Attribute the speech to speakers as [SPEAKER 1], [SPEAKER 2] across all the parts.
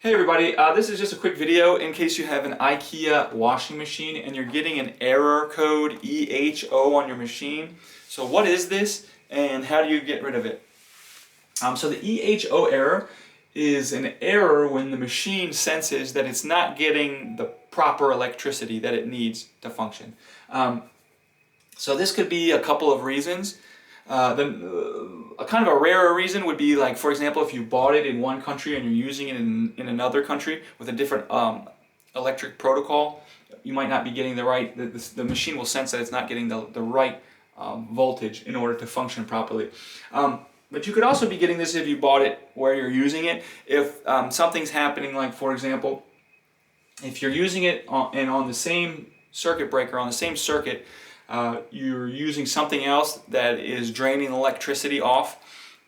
[SPEAKER 1] Hey everybody, this is just a quick video in case you have an Ikea washing machine and you're getting an error code EHO on your machine. So what is this and how do you get rid of it? So the EHO error is an error when the machine senses that it's not getting the proper electricity that it needs to function. So this could be a couple of reasons. A kind of a rarer reason would be, like, for example, if you bought it in one country and you're using it in another country with a different electric protocol, you might not be getting the right, the machine will sense that it's not getting the right voltage in order to function properly. But you could also be getting this if you bought it where you're using it. If something's happening, like for example, if you're using it on the same circuit breaker, on the same circuit, you're using something else that is draining electricity off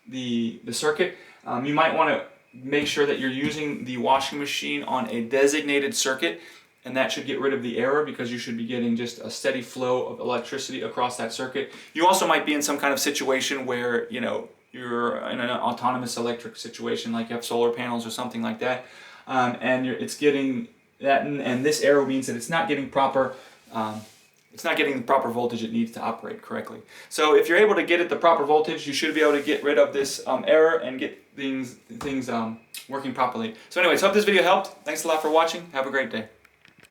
[SPEAKER 1] the circuit, you might want to make sure that you're using the washing machine on a designated circuit, and that should get rid of the error because you should be getting just a steady flow of electricity across that circuit. You also might be in some kind of situation where you're in an autonomous electric situation, like you have solar panels or something like that, and it's getting that, and this error means that it's not getting the proper voltage it needs to operate correctly. So if you're able to get it the proper voltage, you should be able to get rid of this error and get things working properly. So anyways, hope this video helped. Thanks a lot for watching. Have a great day.